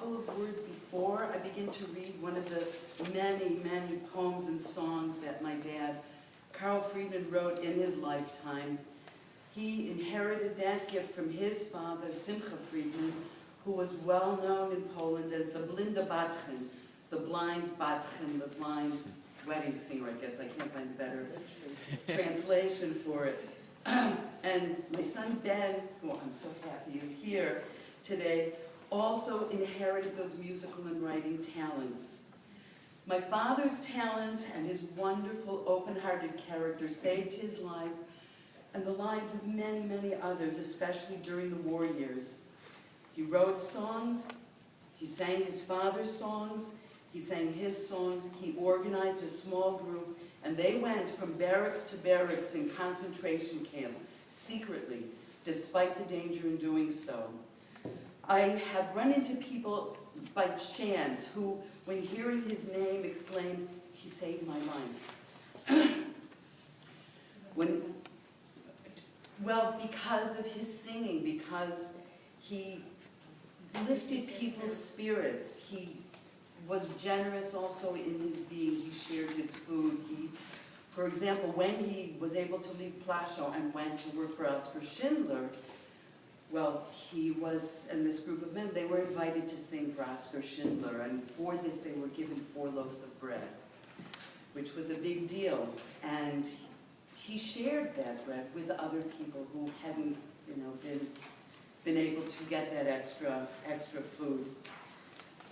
couple of words before I begin to read one of the many, many poems and songs that my dad, Carl Freedman, wrote in his lifetime. He inherited that gift from his father, Simcha Frydman, who was well known in Poland as the blinde Batchen, the blind Batchen, the blind wedding singer, I guess. I can't find a better translation for it. And my son Ben, who I'm so happy is here today, also inherited those musical and writing talents. My father's talents and his wonderful, open-hearted character saved his life and the lives of many, many others, especially during the war years. He wrote songs, he sang his father's songs, he sang his songs, he organized a small group, and they went from barracks to barracks in concentration camp, secretly, despite the danger in doing so. I have run into people by chance who, when hearing his name, exclaim, "He saved my life." Well, because of his singing, because he lifted people's spirits. He was generous also in his being. He shared his food. For example, when he was able to leave Plaszow and went to work for Oskar Schindler, well, he was, and this group of men, they were invited to sing for Oskar Schindler, and for this they were given 4 loaves of bread, which was a big deal. And he shared that bread with other people who hadn't, been able to get that extra food.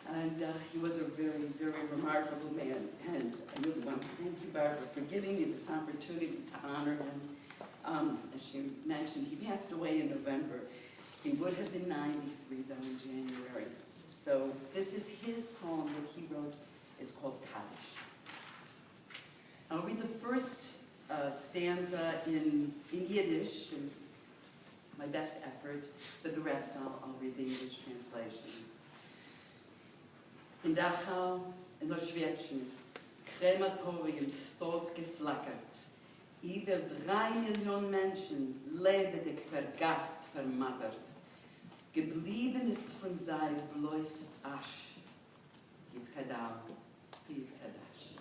And he was a very, very remarkable man. And I really want to thank you, Barbara, for giving me this opportunity to honor him. As you mentioned, he passed away in November. He would have been 93, though, in January. So this is his poem that he wrote. It's called Kaddish. I'll read the first stanza in Yiddish, in my best effort, but the rest I'll read the English translation. In Dachau, in Oschwiertschen, Krematoriums dort geflackert. Über 3 Millionen Menschen lebendig vergast, vermattert. Geblieben ist von sei bloß Asch. Yit Kadal, Yit Kaddash.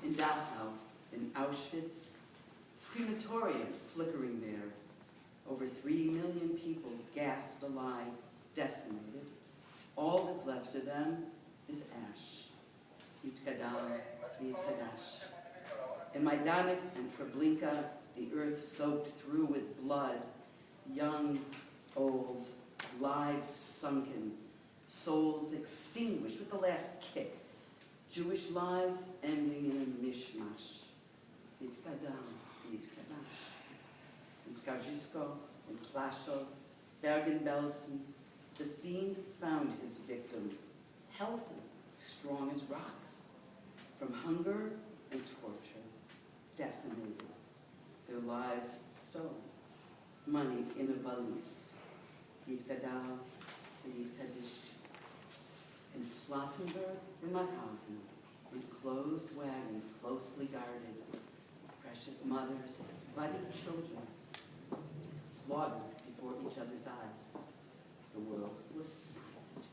In Dachau, in Auschwitz, crematorium flickering there. Over 3 million people gassed alive, decimated. All that's left of them is ash. Yit Kadal, Yit Kaddash. In Majdanek and Treblinka, the earth soaked through with blood, young, old, lives sunken, souls extinguished with the last kick, Jewish lives ending in a mishmash. Yit Kadal, Yit Kaddash. In Skaržisko, in Plaszow, Bergen-Belsen, the fiend found his victims, healthy, strong as rocks, from hunger and torture, decimated, their lives stolen, money in a valise. Yit Kadal, Yit Kaddish. In Flossenburg, in Mauthausen, in closed wagons closely guarded, precious mothers, budding children, slaughtered before each other's eyes. The world was silent.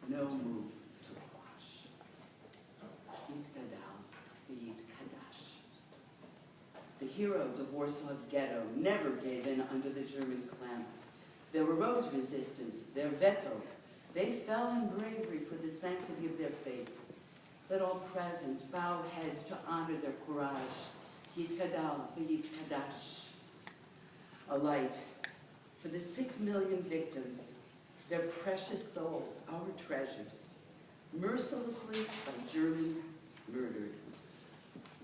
No move to quash. Yit Kadal, Yit Kaddash. The heroes of Warsaw's ghetto never gave in under the German clamp. There arose resistance, their veto. They fell in bravery for the sanctity of their faith. Let all present bow heads to honor their courage. Yit Kadal, Yit Kaddash. A light for the 6 million victims, their precious souls, our treasures, mercilessly by Germans murdered.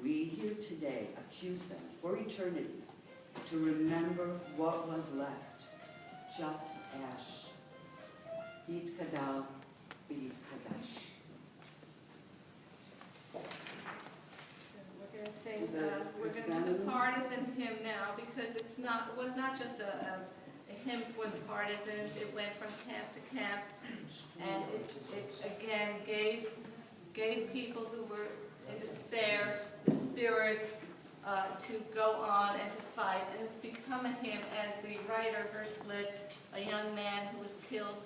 We here today accuse them for eternity to remember what was left, just ash. Yit Kadal, Yit Kaddash. We're going to do the partisan hymn now, because it was not just a hymn for the partisans. It went from camp to camp, and it again gave people who were in despair the spirit to go on and to fight. And it's become a hymn as the writer, Herschel, a young man who was killed